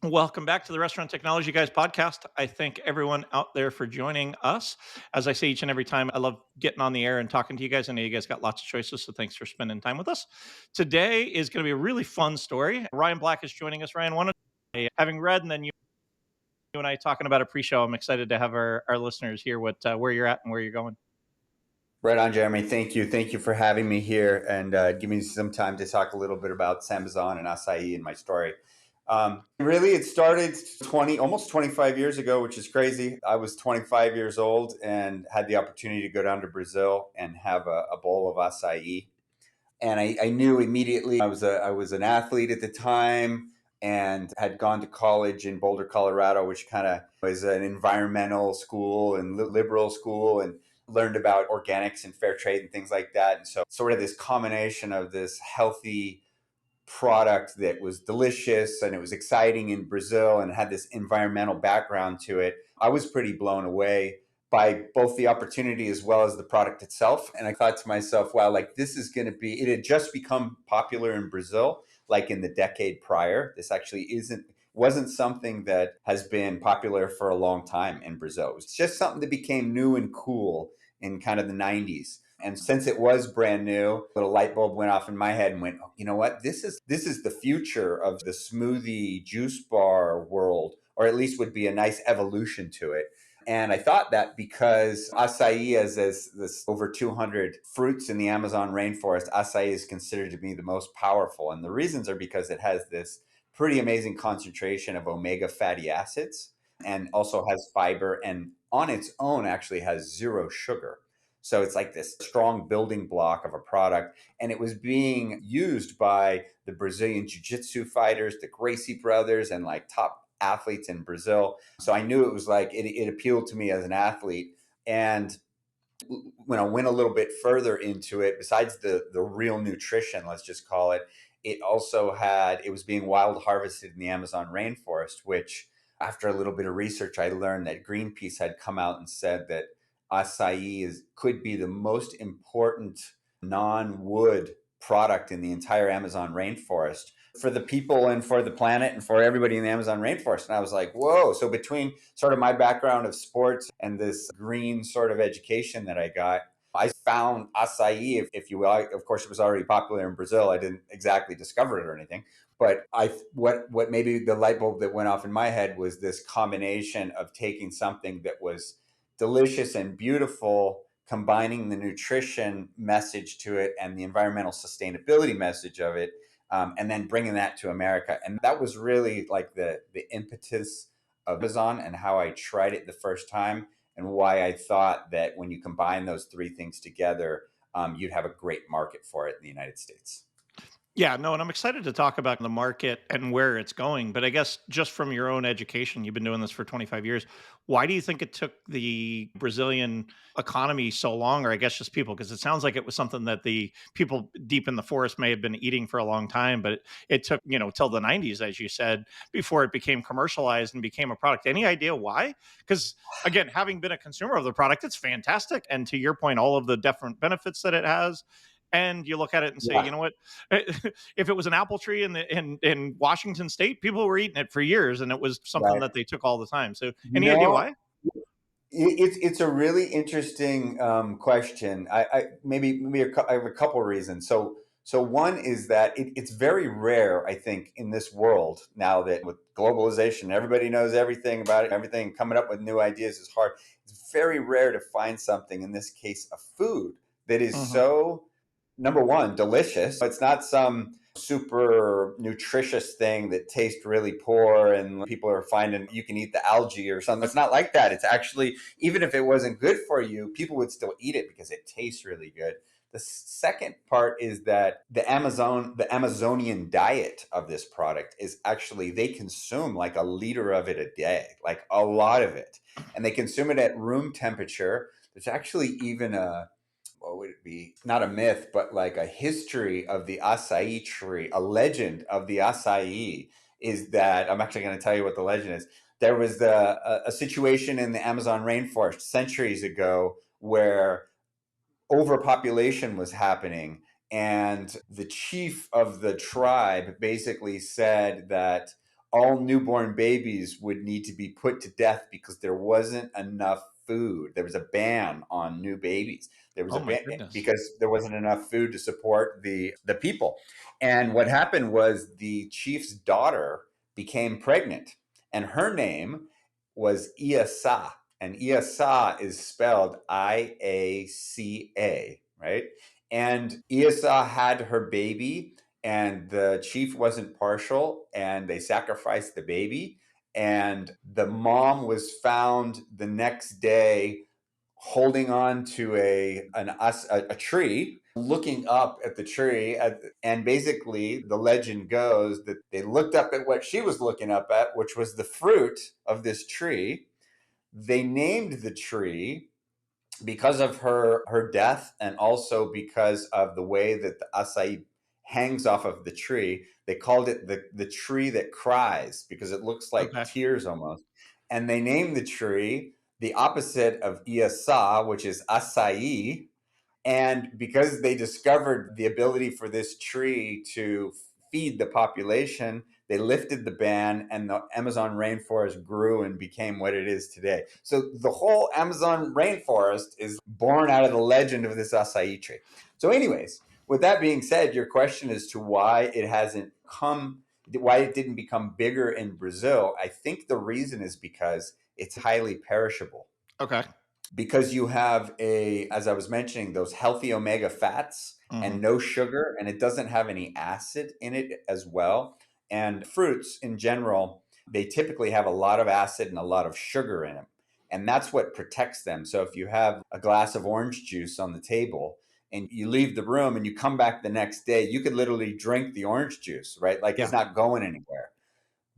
Welcome back to the Restaurant Technology Guys podcast. I thank everyone out there for joining us. As I say each and every time, I love getting on the air and talking to you guys. I know you guys got lots of choices, so thanks for spending time with us. Today is going to be a really fun story. Ryan Black is joining us. Ryan, having read and then you and I talking about a pre-show, I'm excited to have our listeners hear where you're at and where you're going. Right on, Jeremy. Thank you. Thank you for having me here and giving me some time to talk a little bit about Sambazon and Acai and my story. Really, it started almost 25 years ago, which is crazy. I was 25 years old and had the opportunity to go down to Brazil and have a bowl of acai. And I knew immediately I was an athlete at the time and had gone to college in Boulder, Colorado, which kind of was an environmental school and liberal school, and learned about organics and fair trade and things like that. And so, sort of this combination of this healthy product that was delicious and it was exciting in Brazil and had this environmental background to it, I was pretty blown away by both the opportunity as well as the product itself. And I thought to myself, wow, like this is going to be, it had just become popular in Brazil, like in the decade prior. This actually wasn't something that has been popular for a long time in Brazil. It was just something that became new and cool in kind of the 90s. And since it was brand new, a little light bulb went off in my head and went, oh, you know what? This is the future of the smoothie juice bar world, or at least would be a nice evolution to it. And I thought that because acai is this over 200 fruits in the Amazon rainforest, acai is considered to be the most powerful. And the reasons are because it has this pretty amazing concentration of omega fatty acids and also has fiber, and on its own actually has zero sugar. So it's like this strong building block of a product. And it was being used by the Brazilian jiu-jitsu fighters, the Gracie brothers, and like top athletes in Brazil. So I knew it was like it appealed to me as an athlete. And when I went a little bit further into it, besides the real nutrition, let's just call it, it was being wild harvested in the Amazon rainforest, which after a little bit of research, I learned that Greenpeace had come out and said that could be the most important non-wood product in the entire Amazon rainforest for the people and for the planet and for everybody in the Amazon rainforest. And I was like, whoa. So between sort of my background of sports and this green sort of education that I got, I found acai, if you will. Of course, it was already popular in Brazil. I didn't exactly discover it or anything. But what maybe the light bulb that went off in my head was this combination of taking something that was delicious and beautiful, combining the nutrition message to it and the environmental sustainability message of it, and then bringing that to America. And that was really like the impetus of Amazon and how I tried it the first time, and why I thought that when you combine those three things together, you'd have a great market for it in the United States. Yeah, no, and I'm excited to talk about the market and where it's going. But I guess just from your own education, you've been doing this for 25 years. Why do you think it took the Brazilian economy so long, or I guess just people? Because it sounds like it was something that the people deep in the forest may have been eating for a long time, but it took, till the 90s, as you said, before it became commercialized and became a product. Any idea why? Because again, having been a consumer of the product, it's fantastic. And to your point, all of the different benefits that it has. And you look at it and say, you Yeah. know what? If it was an apple tree in Washington State, people were eating it for years, and it was something Right. that they took all the time. So, You any idea know, why? it's a really interesting question. I have a couple of reasons. So one is that it's very rare, I think, in this world now that with globalization, everybody knows everything about it. Everything coming up with new ideas is hard. It's very rare to find something, in this case, a food that is Hmm. so, number one, delicious. It's not some super nutritious thing that tastes really poor and people are finding you can eat the algae or something. It's not like that. It's actually, even if it wasn't good for you, people would still eat it because it tastes really good. The second part is that the Amazonian diet of this product is actually, they consume like a liter of it a day, like a lot of it. And they consume it at room temperature. There's actually even what would it be? Not a myth, but like a history of the acai tree, a legend of the acai is that I'm actually going to tell you what the legend is. There was a situation in the Amazon rainforest centuries ago where overpopulation was happening. And the chief of the tribe basically said that all newborn babies would need to be put to death because there wasn't enough food. There was a ban on new babies. There was Oh a my ban goodness. because there wasn't enough food to support the people. And what happened was the chief's daughter became pregnant, and her name was Iasa. And Iasa is spelled Iaca, right? And Iasa had her baby, and the chief wasn't partial, and they sacrificed the baby. And the mom was found the next day holding on to a tree, looking up at the tree, and basically the legend goes that they looked up at what she was looking up at, which was the fruit of this tree. They named the tree because of her death, and also because of the way that the acai hangs off of the tree. They called it the tree that cries because it looks like Okay. tears almost. And they named the tree the opposite of iasa, which is acai. And because they discovered the ability for this tree to feed the population, they lifted the ban, and the Amazon rainforest grew and became what it is today. So the whole Amazon rainforest is born out of the legend of this acai tree. So, anyways, with that being said, your question as to why it didn't become bigger in Brazil, I think the reason is because it's highly perishable, Okay. because you have as I was mentioning, those healthy omega fats Hmm. and no sugar, and it doesn't have any acid in it as well. And fruits in general, they typically have a lot of acid and a lot of sugar in them, and that's what protects them. So if you have a glass of orange juice on the table and you leave the room and you come back the next day, you could literally drink the orange juice, right? Like, it's Yeah. not going anywhere.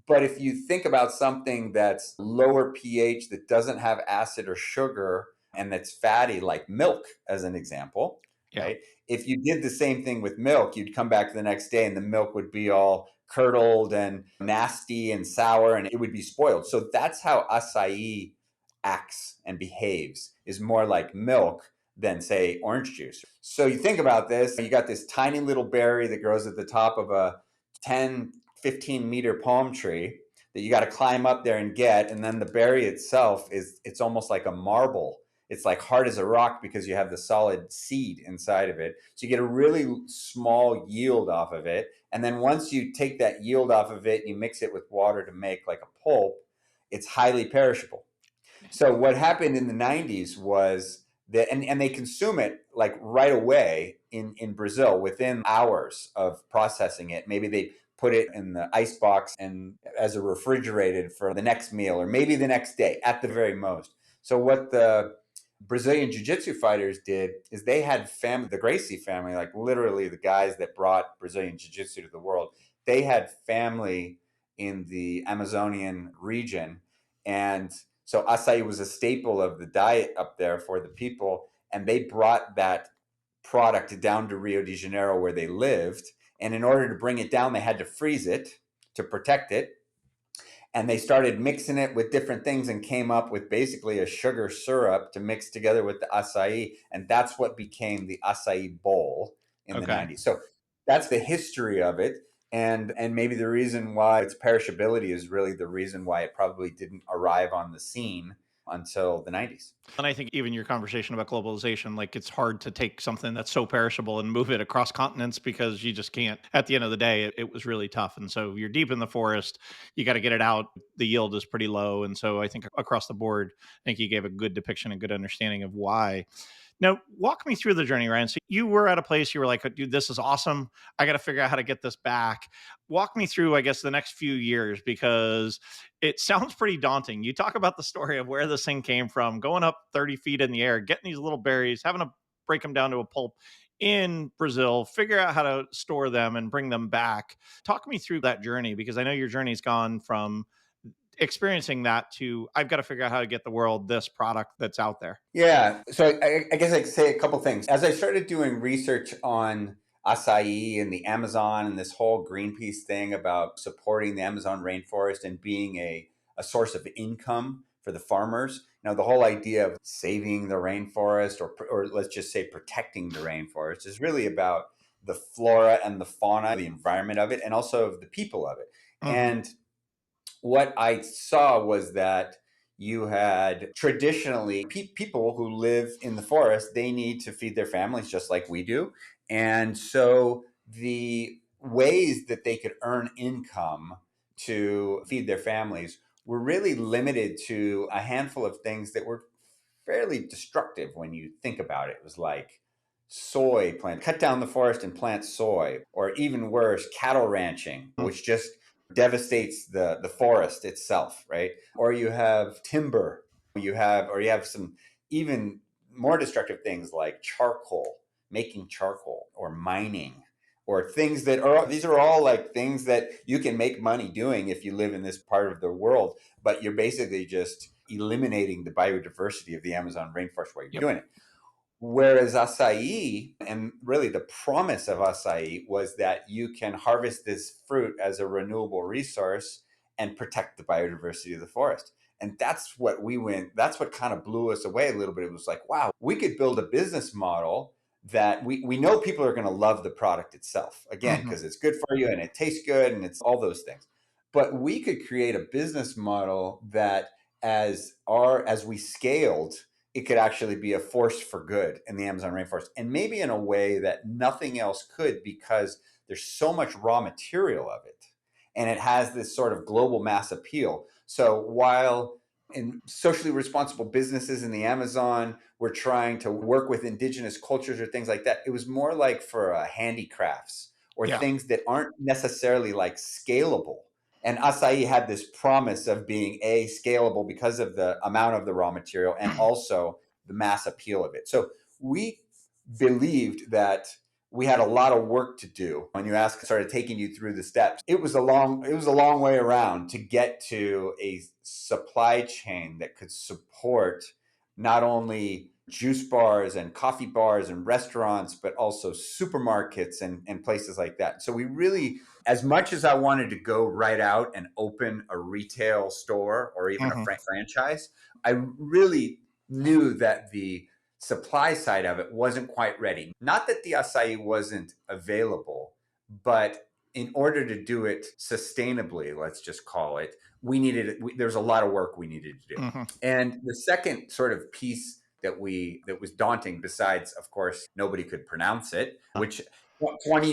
But if you think about something that's lower pH, that doesn't have acid or sugar, and that's fatty, like milk, as an example, Yeah. right? If you did the same thing with milk, you'd come back the next day and the milk would be all curdled and nasty and sour, and it would be spoiled. So that's how acai acts and behaves, is more like milk than, say, orange juice. So you think about this, you got this tiny little berry that grows at the top of a 10, 15-meter palm tree that you got to climb up there and get. And then the berry itself it's almost like a marble. It's like hard as a rock because you have the solid seed inside of it. So you get a really small yield off of it. And then once you take that yield off of it and you mix it with water to make like a pulp, it's highly perishable. So what happened in the 90s was that, and they consume it like right away in Brazil within hours of processing it. Maybe they put it in the ice box and as a refrigerated for the next meal, or maybe the next day at the very most. So what the Brazilian jiu-jitsu fighters did is they had the Gracie family, like literally the guys that brought Brazilian jiu-jitsu to the world. They had family in the Amazonian region, and so acai was a staple of the diet up there for the people, and they brought that product down to Rio de Janeiro where they lived. And in order to bring it down, they had to freeze it to protect it. And they started mixing it with different things and came up with basically a sugar syrup to mix together with the acai. And that's what became the acai bowl in the Okay. 90s. So that's the history of it. And maybe the reason why its perishability is really the reason why it probably didn't arrive on the scene until the 90s. And I think even your conversation about globalization, like it's hard to take something that's so perishable and move it across continents because you just can't. At the end of the day, it was really tough. And so you're deep in the forest, you got to get it out. The yield is pretty low. And so I think across the board, I think you gave a good depiction and good understanding of why. Now, walk me through the journey, Ryan. So you were at a place you were like, dude, this is awesome. I got to figure out how to get this back. Walk me through, I guess, the next few years because it sounds pretty daunting. You talk about the story of where this thing came from, going up 30 feet in the air, getting these little berries, having to break them down to a pulp in Brazil, figure out how to store them and bring them back. Talk me through that journey because I know your journey's gone from experiencing that to I've got to figure out how to get the world this product that's out there. Yeah. So I guess I could say a couple things. As I started doing research on acai and the Amazon and this whole Greenpeace thing about supporting the Amazon rainforest and being a source of income for the farmers, the whole idea of saving the rainforest, or let's just say protecting the rainforest, is really about the flora and the fauna, the environment of it, and also of the people of it. Hmm. And what I saw was that you had traditionally people who live in the forest, they need to feed their families just like we do. And so the ways that they could earn income to feed their families were really limited to a handful of things that were fairly destructive when you think about it. It was like soy plant, cut down the forest and plant soy, or even worse, cattle ranching, Mm, which just devastates the forest itself, right? Or you have timber, you have some even more destructive things like charcoal, making charcoal or mining, or things that are, these are all like things that you can make money doing if you live in this part of the world, but you're basically just eliminating the biodiversity of the Amazon rainforest while you're yep. doing it. Whereas acai, and really the promise of acai was that you can harvest this fruit as a renewable resource and protect the biodiversity of the forest. And that's what kind of blew us away a little bit. It was like, wow, we could build a business model that we know people are going to love the product itself, again, Hmm. because it's good for you and it tastes good and it's all those things. But we could create a business model that as we scaled, it could actually be a force for good in the Amazon rainforest, and maybe in a way that nothing else could, because there's so much raw material of it and it has this sort of global mass appeal. So while in socially responsible businesses in the Amazon, we're trying to work with indigenous cultures or things like that, it was more like for handicrafts or Yeah. things that aren't necessarily like scalable. And acai had this promise of being scalable because of the amount of the raw material and also the mass appeal of it. So we believed that we had a lot of work to do. When you ask, started taking you through the steps, it was a long way around to get to a supply chain that could support not only juice bars and coffee bars and restaurants, but also supermarkets and places like that. So we really, as much as I wanted to go right out and open a retail store or even a Hmm. franchise, I really knew that the supply side of it wasn't quite ready. Not that the acai wasn't available, but in order to do it sustainably, let's just call it, there's a lot of work we needed to do. Hmm. And the second sort of piece that was daunting, besides of course nobody could pronounce it, which 20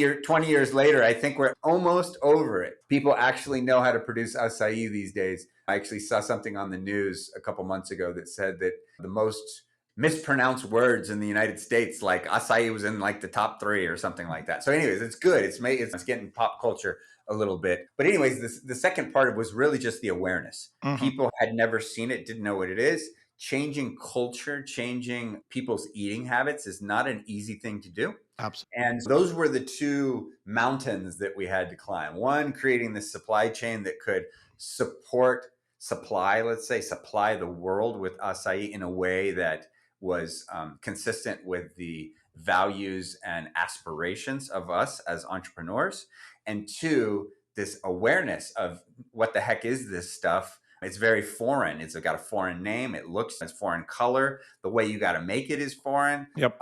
years later, I think we're almost over it. People actually know how to produce acai these days. I actually saw something on the news a couple months ago that said that the most mispronounced words in the United States, like acai, was in like the top three or something like that. So, anyways, it's good. It's getting pop culture a little bit. But anyways, the second part was really just the awareness. Hmm. People had never seen it, didn't know what it is. Changing culture, changing people's eating habits is not an easy thing to do. Absolutely. And those were the two mountains that we had to climb. One, creating this supply chain that could support supply, let's say, supply the world with acai in a way that was consistent with the values and aspirations of us as entrepreneurs. And two, this awareness of what the heck is this stuff? It's very foreign. It's got a foreign name. It's foreign color. The way you got to make it is foreign. Yep.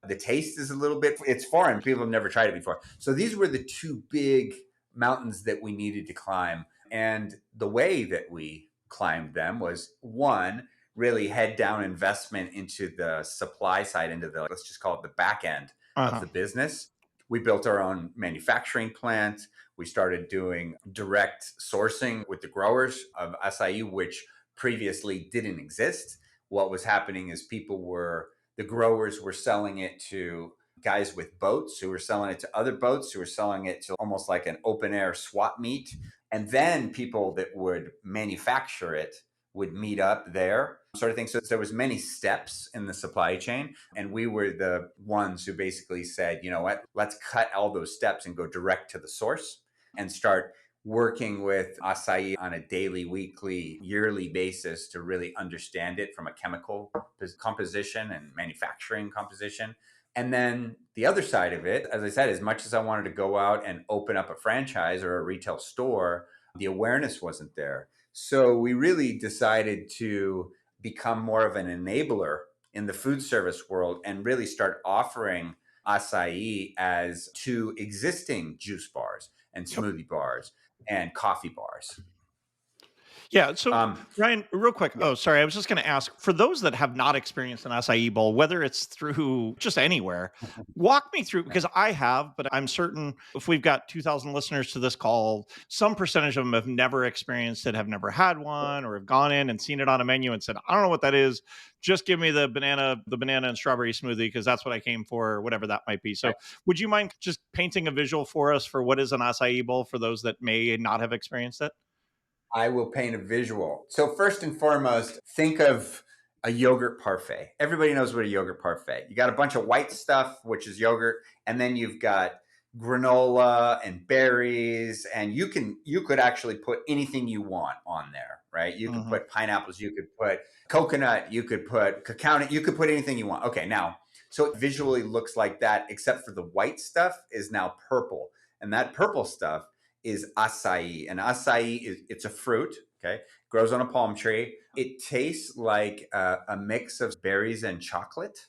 The taste is a little bit, it's foreign. People have never tried it before. So these were the two big mountains that we needed to climb. And the way that we climbed them was, one, really head down investment into the supply side, into the, let's just call it the back end of Uh-huh. the business. We built our own manufacturing plant. We started doing direct sourcing with the growers of acai, which previously didn't exist. What was happening is the growers were selling it to guys with boats who were selling it to other boats who were selling it to almost like an open air swap meet. And then people that would manufacture it would meet up there, sort of thing. So there was many steps in the supply chain. And we were the ones who basically said, you know what, let's cut all those steps and go direct to the source and start working with acai on a daily, weekly, yearly basis to really understand it from a chemical composition and manufacturing composition. And then the other side of it, as I said, as much as I wanted to go out and open up a franchise or a retail store, the awareness wasn't there. So we really decided to become more of an enabler in the food service world and really start offering acai as to existing juice bars and Yep. smoothie bars and coffee bars. Yeah. So, Um, Ryan, real quick. yeah. Oh, sorry. I was just going to ask for those that have not experienced an acai bowl, whether it's through just anywhere, walk me through because I have, but I'm certain if we've got 2,000 listeners to this call, some percentage of them have never experienced it, have never had one, or have gone in and seen it on a menu and said, I don't know what that is. Just give me the banana and strawberry smoothie because that's what I came for, or whatever that might be. So, would you mind just painting a visual for us for what is an acai bowl for those that may not have experienced it? I will paint a visual. So first and foremost, think of a yogurt parfait. Everybody knows what a yogurt parfait. You got a bunch of white stuff, which is yogurt, and then you've got granola and berries, and you could actually put anything you want on there, right? You could Hmm. put pineapples, you could put coconut, you could put cacao, you could put anything you want. Okay, now so it visually looks like that, except for the white stuff is now purple, and that purple stuff is acai. And acai is it's a fruit, okay? Grows on a palm tree. It tastes like a mix of berries and chocolate.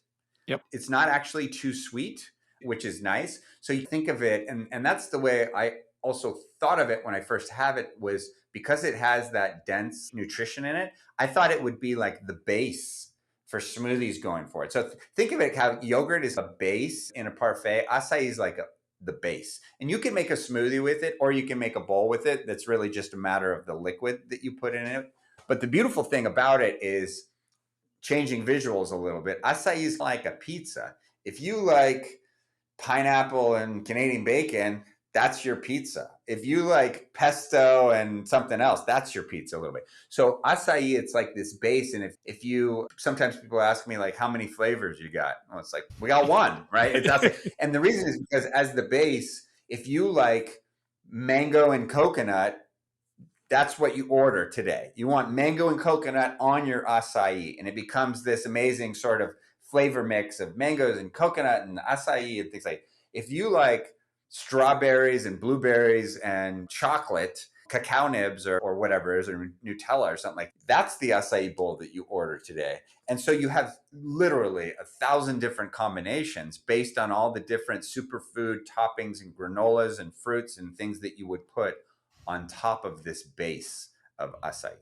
Yep. It's not actually too sweet, which is nice. So you think of it, and that's the way I also thought of it when I first have it was because it has that dense nutrition in it. I thought it would be like the base for smoothies going forward. So think of it how yogurt is a base in a parfait. Acai is like the base, and you can make a smoothie with it, or you can make a bowl with it. That's really just a matter of the liquid that you put in it. But the beautiful thing about it is changing visuals a little bit. Acai is like a pizza. If you like pineapple and Canadian bacon, that's your pizza. If you like pesto and something else, that's your pizza a little bit. So acai, it's like this base. And if you sometimes people ask me like how many flavors you got? Well, it's like we got one, right? It's acai. And the reason is because as the base, if you like mango and coconut, that's what you order today. You want mango and coconut on your acai, and it becomes this amazing sort of flavor mix of mangoes and coconut and acai and things like. If you like strawberries and blueberries and chocolate, cacao nibs or whatever it is, or Nutella or something like that's the acai bowl that you order today. And so you have literally 1,000 different combinations based on all the different superfood toppings and granolas and fruits and things that you would put on top of this base of acai. That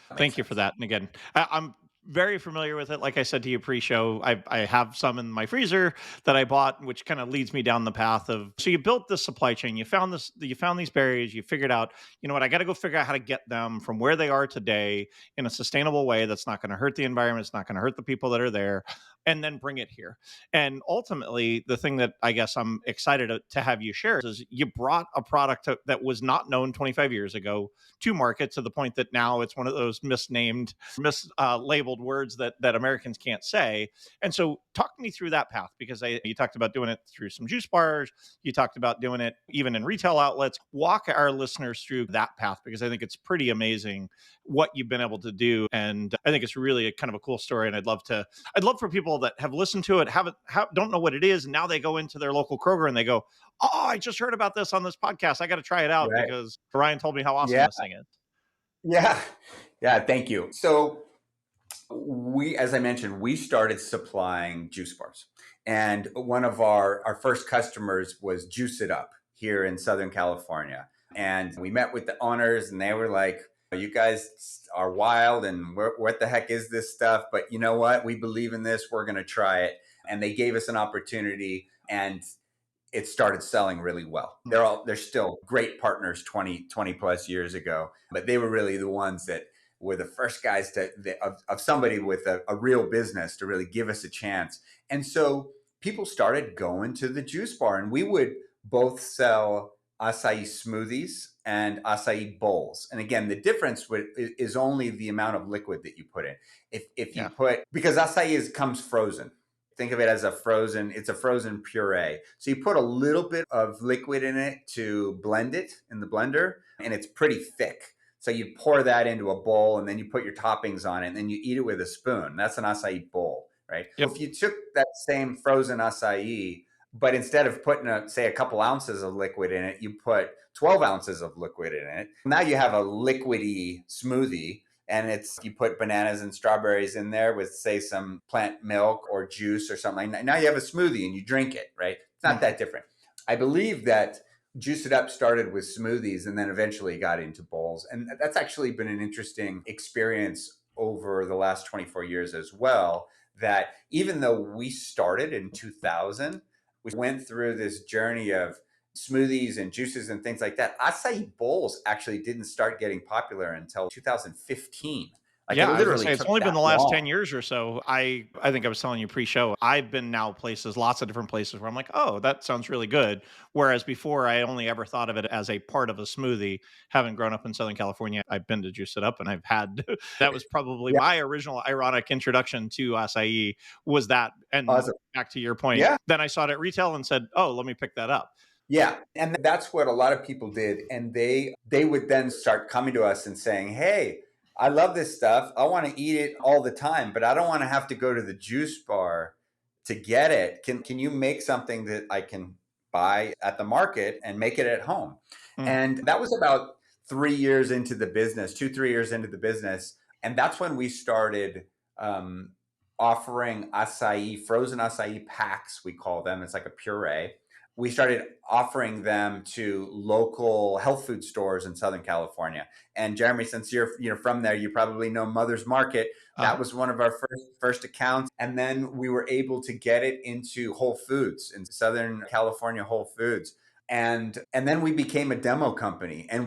makes Thank you for sense. that. And again, I'm very familiar with it. Like I said to you pre-show, I have some in my freezer that I bought, which kind of leads me down the path of. So you built this supply chain. You found these berries. You figured out, you know what? I got to go figure out how to get them from where they are today in a sustainable way that's not going to hurt the environment. It's not going to hurt the people that are there, and then bring it here. And ultimately, the thing that I guess I'm excited to have you share is you brought a product that was not known 25 years ago to market to the point that now it's one of those misnamed, mislabeled words that Americans can't say. And so, talk me through that path because you talked about doing it through some juice bars. You talked about doing it even in retail outlets. Walk our listeners through that path because I think it's pretty amazing what you've been able to do, and I think it's really a kind of a cool story. And I'd love for people that have listened to it, don't know what it is, and now they go into their local Kroger and they go, "Oh, I just heard about this on this podcast. I got to try it out Right. because Ryan told me how awesome Yeah. this thing is." Yeah. Yeah. Thank you. So as I mentioned, we started supplying juice bars, and one of our first customers was Juice It Up here in Southern California, and we met with the owners, and they were like, "You guys are wild, and what the heck is this stuff? But you know what? We believe in this. We're going to try it." And they gave us an opportunity, and it started selling really well. They're still great partners 20 plus years ago, but they were really the ones that were the first guys of somebody with a real business to really give us a chance. And so people started going to the juice bar, and we would both sell acai smoothies and acai bowls. And again, the difference is only the amount of liquid that you put in. If Yeah. you put because comes frozen, think of it as it's a frozen puree. So you put a little bit of liquid in it to blend it in the blender, and it's pretty thick. So you pour that into a bowl, and then you put your toppings on it, and then you eat it with a spoon. That's an acai bowl, right? Yep. If you took that same frozen acai, but instead of putting say a couple ounces of liquid in it, you put 12 ounces of liquid in it. Now you have a liquidy smoothie, and it's you put bananas and strawberries in there with say some plant milk or juice or something. Now you have a smoothie and you drink it, right? It's not Mhm. that different. I believe that Juice It Up started with smoothies and then eventually got into bowls. And that's actually been an interesting experience over the last 24 years as well. That even though we started in 2000, we went through this journey of smoothies and juices and things like that. Acai bowls actually didn't start getting popular until 2015. Like it Yeah, I was gonna literally say it's took only been that the last 10 long. years or so. I think I was telling you pre-show, I've been now places, lots of different places where I'm like, "Oh, that sounds really good." Whereas before, I only ever thought of it as a part of a smoothie. Having grown up in Southern California, I've been to Juice It Up, and I've had that was probably Yeah, my original ironic introduction to acai was that. And awesome. back to your point, Yeah. then I saw it at retail and said, "Oh, let me pick that up." Yeah, and that's what a lot of people did, and they would then start coming to us and saying, "Hey, I love this stuff. I want to eat it all the time, but I don't want to have to go to the juice bar to get it. Can you make something that I can buy at the market and make it at home?" Mm, And that was about 3 years into the business, 2 3 years into the business, and that's when we started um, offering acai, frozen acai packs. We call them. It's like a puree. We started offering them to local health food stores in Southern California. And Jeremy, since you're from there, you probably know Mother's Market. That uh-huh. was one of our first accounts. And then we were able to get it into Whole Foods in Southern California, Whole Foods. And then we became a demo company, and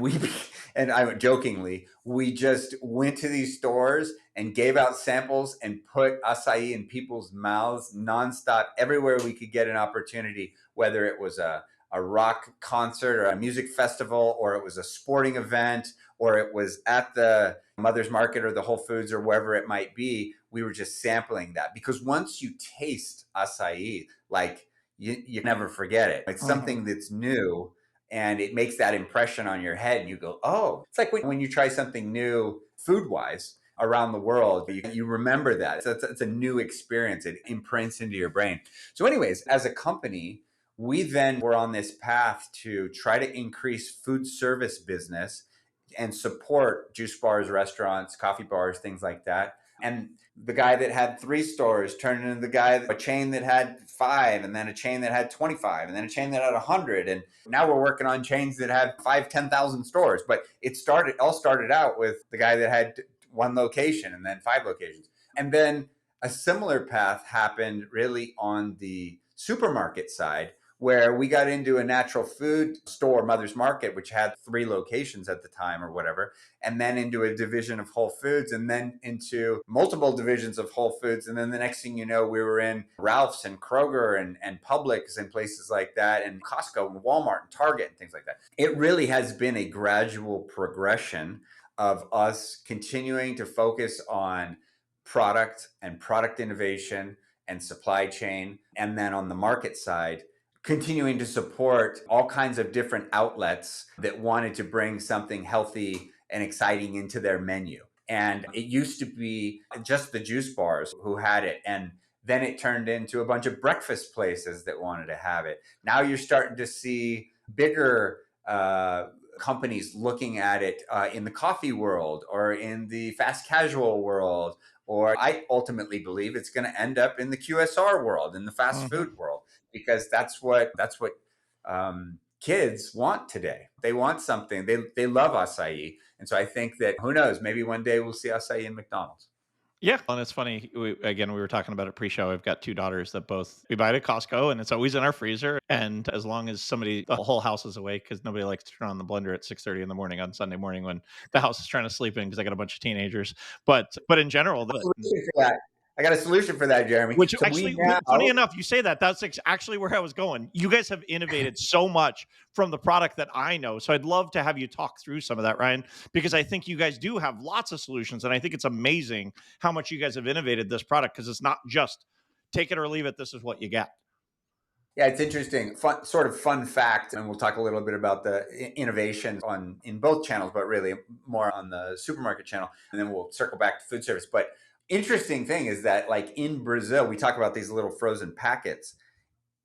and I jokingly we just went to these stores and gave out samples and put acai in people's mouths nonstop everywhere we could get an opportunity, whether it was a rock concert or a music festival, or it was a sporting event, or it was at the Mother's Market or the Whole Foods or wherever it might be. We were just sampling that because once you taste acai, like you never forget it. It's Mhm. something that's new and it makes that impression on your head. And you go, oh, it's like when you try something new food wise around the world, you remember that. So it's a new experience. It imprints into your brain. So, anyways, as a company, we then were on this path to try to increase food service business and support juice bars, restaurants, coffee bars, things like that. And the guy that had 3 stores turned into the guy, a chain that had 5, and then a chain that had 25, and then a chain that had 100. And now we're working on chains that have 5, 10,000 stores. But all started out with the guy that had 1 location and then 5 locations. And then a similar path happened really on the supermarket side, where we got into a natural food store, Mother's Market, which had 3 locations at the time or whatever, and then into a division of Whole Foods, and then into multiple divisions of Whole Foods. And then the next thing you know, we were in Ralph's and Kroger and Publix and places like that, and Costco and Walmart and Target and things like that. It really has been a gradual progression of us continuing to focus on product and product innovation and supply chain. And then on the market side, continuing to support all kinds of different outlets that wanted to bring something healthy and exciting into their menu. And it used to be just the juice bars who had it. And then it turned into a bunch of breakfast places that wanted to have it. Now you're starting to see bigger companies looking at it in the coffee world or in the fast casual world. Or I ultimately believe it's going to end up in the QSR world, in the fast Mhm. food world, because that's what kids want today. They want something. They love acai, and so I think that who knows? Maybe one day we'll see acai in McDonald's. Yeah, and it's funny. Again, we were talking about it pre-show. I've got two daughters that both we buy it at Costco, and it's always in our freezer. And as long as the whole house is awake, because nobody likes to turn on the blender at 6:30 in the morning on Sunday morning when the house is trying to sleep in, because I got a bunch of teenagers. But in general, Solution for that. I got a solution for that, Jeremy. which So we actually, funny now enough, you say that. That's actually where I was going. You guys have innovated so much from the product that I know. So I'd love to have you talk through some of that, Ryan, because I think you guys do have lots of solutions. And I think it's amazing how much you guys have innovated this product, because it's not just take it or leave it. This is what you get. Yeah, it's interesting. Fun fact, and we'll talk a little bit about the innovation on in both channels, but really more on the supermarket channel, and then we'll circle back to food service. But interesting thing is that, like in Brazil, we talk about these little frozen packets.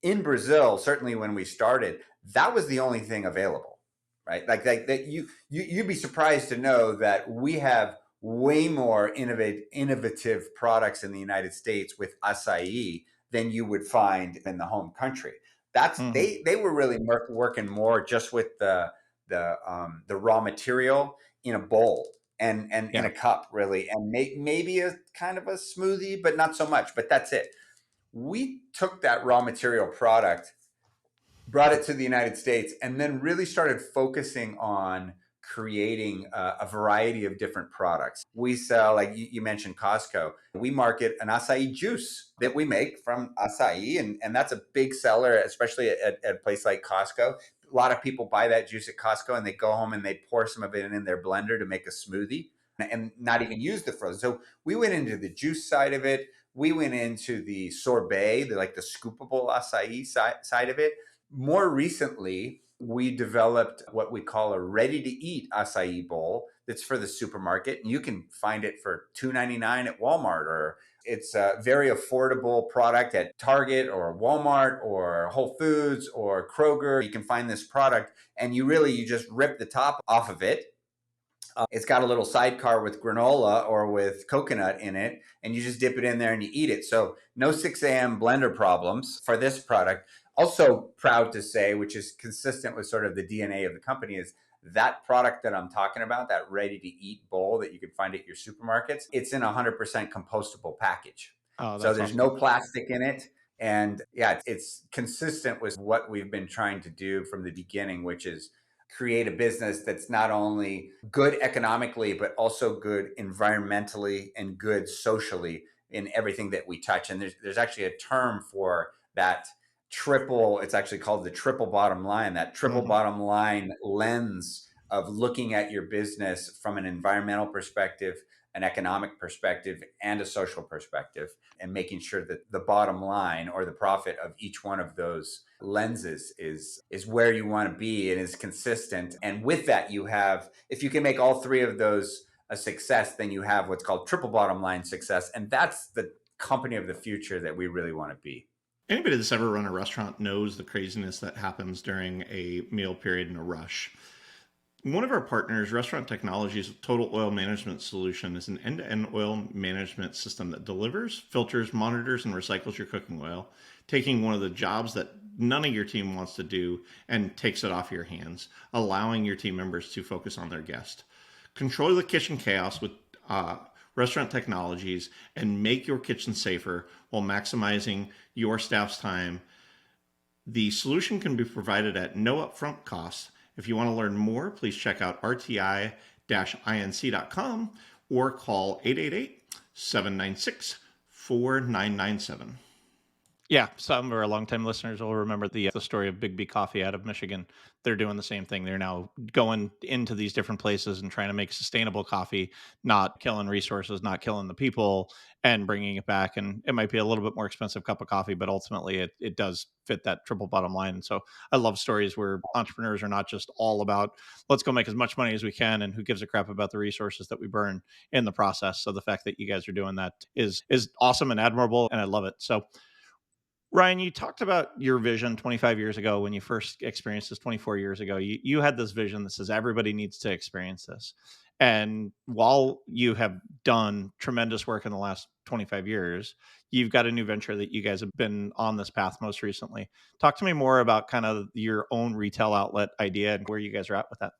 In Brazil, certainly when we started, that was the only thing available, right? Like that you'd be surprised to know that we have way more innovative products in the United States with acai than you would find in the home country. That's Hmm. they were really working more just with the raw material in a bowl and in Yeah. a cup, really, and maybe a kind of a smoothie, but not so much. But that's it. We took that raw material product, brought it to the United States, and then really started focusing on creating a variety of different products. We sell, like you mentioned, Costco. We market an acai juice that we make from acai, and that's a big seller, especially at a place like Costco. A lot of people buy that juice at Costco and they go home and they pour some of it in their blender to make a smoothie and not even use the frozen. So we went into the juice side of it. We went into the sorbet, like the scoopable acai side of it. More recently, we developed what we call a ready to eat acai bowl that's for the supermarket. And you can find it for $2.99 at Walmart, or it's a very affordable product at Target or Walmart or Whole Foods or Kroger. You can find this product and you just rip the top off of it. It's got a little sidecar with granola or with coconut in it, and you just dip it in there and you eat it. So no 6 a.m. blender problems for this product. Also proud to say, which is consistent with sort of the DNA of the company, is that product that I'm talking about, that ready to eat bowl that you can find at your supermarkets, it's in a 100% compostable package. Oh, So that's there's awesome. no plastic in it. And yeah, it's consistent with what we've been trying to do from the beginning, which is create a business that's not only good economically, but also good environmentally and good socially in everything that we touch. And there's actually a term for that triple, it's actually called the triple bottom line, that triple Hmm. bottom line lens of looking at your business from an environmental perspective, an economic perspective, and a social perspective, and making sure that the bottom line or the profit of each one of those lenses is where you want to be and is consistent. And with that, you have, if you can make all three of those a success, then you have what's called triple bottom line success. And that's the company of the future that we really want to be. Anybody that's ever run a restaurant knows the craziness that happens during a meal period in a rush. One of our partners, Restaurant Technologies Total Oil Management Solution, is an end to end oil management system that delivers, filters, monitors, and recycles your cooking oil, taking one of the jobs that none of your team wants to do and takes it off your hands, allowing your team members to focus on their guest. Control the kitchen chaos with uh, Restaurant Technologies and make your kitchen safer while maximizing your staff's time. The solution can be provided at no upfront cost. If you want to learn more, please check out rti-inc.com or call 888-796-4997. Yeah, some of our longtime listeners will remember the story of Big B Coffee out of Michigan. They're doing the same thing. They're now going into these different places and trying to make sustainable coffee, not killing resources, not killing the people, and bringing it back. And it might be a little bit more expensive cup of coffee, but ultimately it does fit that triple bottom line. And so I love stories where entrepreneurs are not just all about let's go make as much money as we can, and who gives a crap about the resources that we burn in the process. So the fact that you guys are doing that is awesome and admirable, and I love it. So Ryan, you talked about your vision 25 years ago when you first experienced this 24 years ago. You had this vision that says everybody needs to experience this. And while you have done tremendous work in the last 25 years, you've got a new venture that you guys have been on this path most recently. Talk to me more about kind of your own retail outlet idea and where you guys are at with that.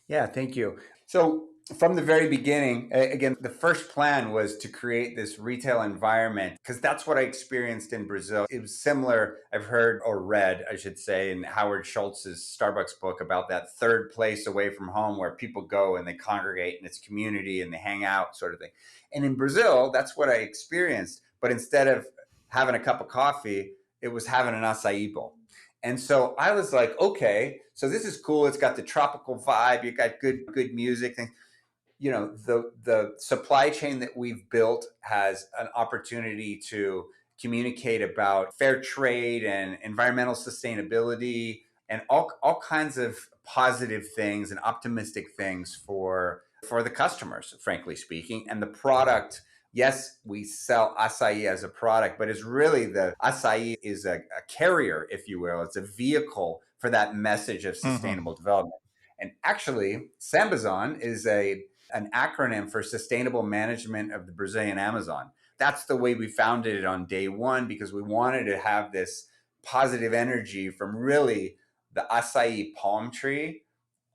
Yeah, thank you. So, from the very beginning, again, the first plan was to create this retail environment because that's what I experienced in Brazil. It was similar, I've heard or read, I should say, in Howard Schultz's Starbucks book about that third place away from home where people go and they congregate and it's community and they hang out, sort of thing. And in Brazil, that's what I experienced. But instead of having a cup of coffee, it was having an acai bowl. And so I was like, okay, so this is cool. It's got the tropical vibe. You got good music. And, the supply chain that we've built has an opportunity to communicate about fair trade and environmental sustainability and all kinds of positive things and optimistic things for the customers, frankly speaking. And the product, yes, we sell acai as a product, but it's really the acai is a carrier, if you will. It's a vehicle for that message of Hmm. sustainable development. And actually, Sambazon is an acronym for Sustainable Management of the Brazilian Amazon. That's the way we founded it on day one because we wanted to have this positive energy from really the acai palm tree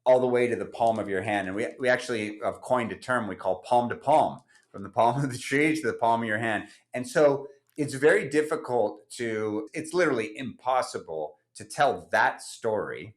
all the way to the palm of your hand. And we actually have coined a term we call palm to palm, from the palm of the tree to the palm of your hand. And so it's very difficult it's literally impossible to tell that story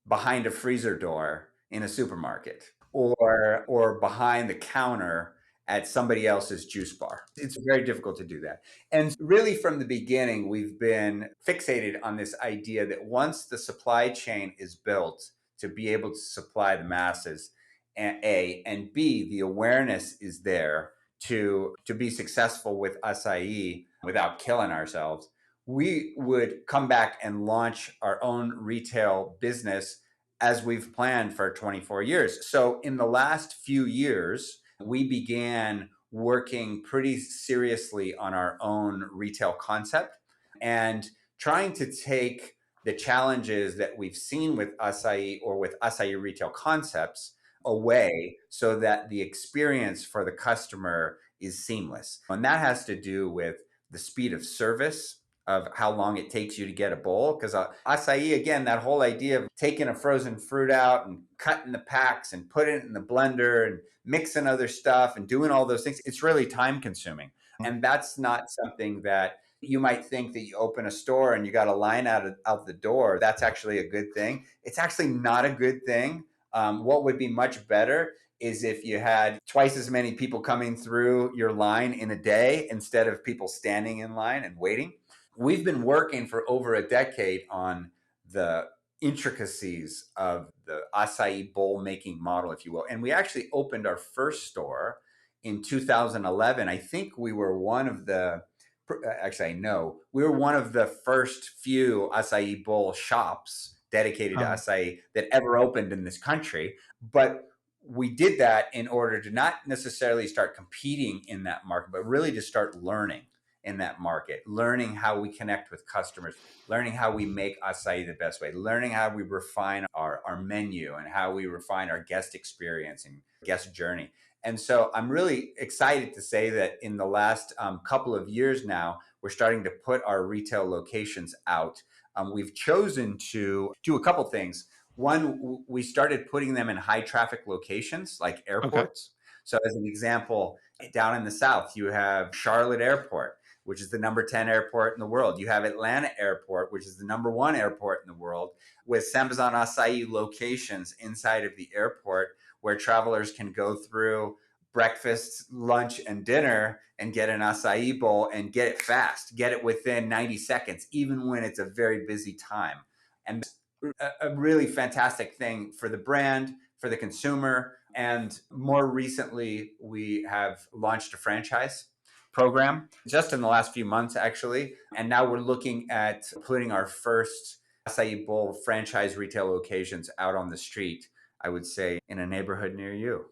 behind a freezer door in a supermarket, or behind the counter at somebody else's juice bar. It's very difficult to do that. And really from the beginning, we've been fixated on this idea that once the supply chain is built to be able to supply the masses, and A, and B, the awareness is there to be successful with acai without killing ourselves, we would come back and launch our own retail business as we've planned for 24 years. So in the last few years, we began working pretty seriously on our own retail concept and trying to take the challenges that we've seen with acai or with acai retail concepts away so that the experience for the customer is seamless. And that has to do with the speed of service, of how long it takes you to get a bowl. Because acai, again, that whole idea of taking a frozen fruit out and cutting the packs and putting it in the blender and mixing other stuff and doing all those things, it's really time consuming. And that's not something that you might think that you open a store and you got a line out the door. That's actually a good thing. It's actually not a good thing. What would be much better is if you had twice as many people coming through your line in a day instead of people standing in line and waiting. We've been working for over a decade on the intricacies of the acai bowl making model, if you will. And we actually opened our first store in 2011. I think we were one of the, actually, I know, we were one of the first few acai bowl shops dedicated to Oh, acai that ever opened in this country. But we did that in order to not necessarily start competing in that market, but really to start learning in that market, learning how we connect with customers, learning how we make acai the best way, learning how we refine our menu and how we refine our guest experience and guest journey. And so I'm really excited to say that in the last couple of years now, we're starting to put our retail locations out. We've chosen to do a couple things. One, we started putting them in high traffic locations like okay. airports. So, as an example, down in the South, you have Charlotte Airport, which is the number 10 airport in the world. You have Atlanta Airport, which is the number 1 airport in the world, with Sambazon Acai locations inside of the airport where travelers can go through breakfast, lunch, and dinner and get an acai bowl and get it fast, get it within 90 seconds, even when it's a very busy time. And a really fantastic thing for the brand, for the consumer. And more recently, we have launched a franchise program just in the last few months, actually. And now we're looking at putting our first acai bowl franchise retail locations out on the street, I would say, in a neighborhood near you.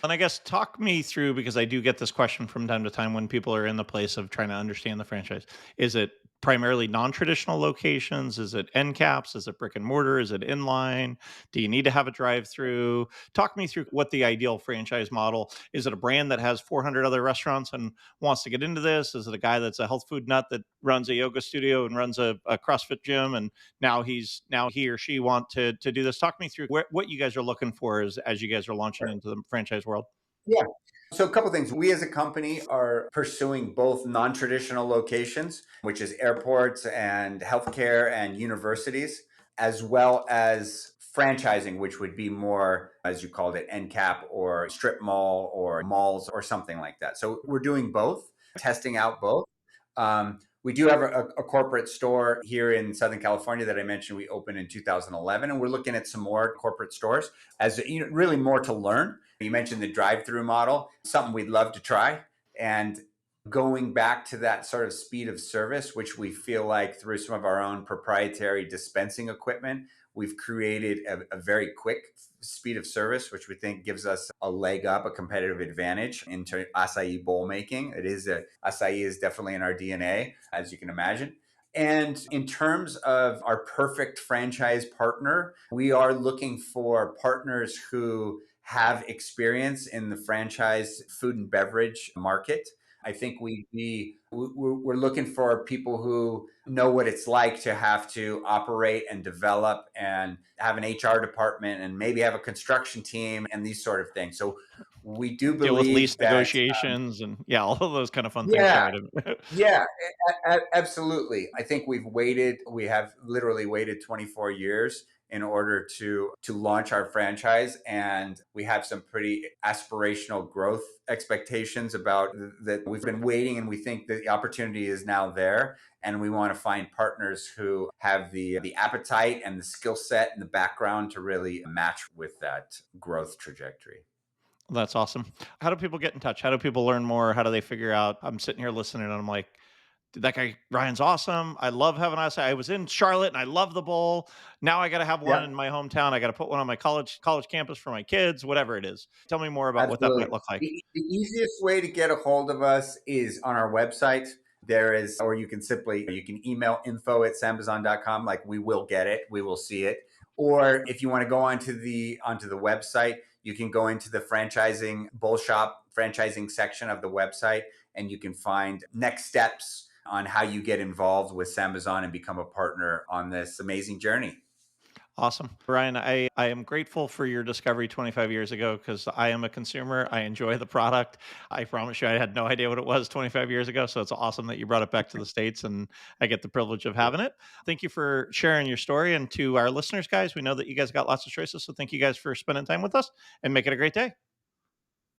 And I guess talk me through, because I do get this question from time to time when people are in the place of trying to understand the franchise. Is it primarily non-traditional locations? Is it end caps? Is it brick and mortar? Is it inline? Do you need to have a drive-through? Talk me through what the ideal franchise model is. It a brand that has 400 other restaurants and wants to get into this? Is it a guy that's a health food nut that runs a yoga studio and runs a CrossFit gym and now he or she want to do this? Talk me through what you guys are looking for as you guys are launching into the franchise world. Yeah. So, a couple things. We as a company are pursuing both non traditional locations, which is airports and healthcare and universities, as well as franchising, which would be more, as you called it, end cap or strip mall or malls or something like that. So, we're doing both, testing out both. We do have a corporate store here in Southern California that I mentioned we opened in 2011, and we're looking at some more corporate stores as really more to learn. You mentioned the drive-through model, something we'd love to try. And going back to that sort of speed of service, which we feel like through some of our own proprietary dispensing equipment, we've created a very quick speed of service, which we think gives us a leg up, a competitive advantage into acai bowl making. Acai is definitely in our DNA, as you can imagine. And in terms of our perfect franchise partner, we are looking for partners who have experience in the franchise food and beverage market. I think we're looking for people who know what it's like to have to operate and develop and have an HR department and maybe have a construction team and these sort of things. So we do Deal with lease believe that, negotiations and yeah, all of those kind of fun things. yeah, Sorry to yeah, absolutely. I think we have literally waited 24 years in order to launch our franchise, and we have some pretty aspirational growth expectations about that. We've been waiting, and we think that the opportunity is now there, and we want to find partners who have the appetite and the skill set and the background to really match with that growth trajectory. That's awesome. How do people get in touch? How do people learn more? How do they figure out? I'm sitting here listening and I'm like, "Dude, that guy Ryan's awesome. I love having us. I was in Charlotte and I love the bowl. Now I got to have one Yeah. in my hometown. I got to put one on my college campus for my kids, whatever it is." Tell me more about what that Absolutely. might look like. The easiest way to get a hold of us is on our website. There is, or you can email info@sambazon.com. Like, we will get it, we will see it. Or if you want to go onto the website, you can go into the franchising bull shop franchising section of the website, and you can find next steps on how you get involved with Sambazon and become a partner on this amazing journey. Awesome. Ryan, I am grateful for your discovery 25 years ago because I am a consumer. I enjoy the product. I promise you, I had no idea what it was 25 years ago. So it's awesome that you brought it back to the States and I get the privilege of having it. Thank you for sharing your story. And to our listeners, guys, we know that you guys got lots of choices. So thank you guys for spending time with us and make it a great day.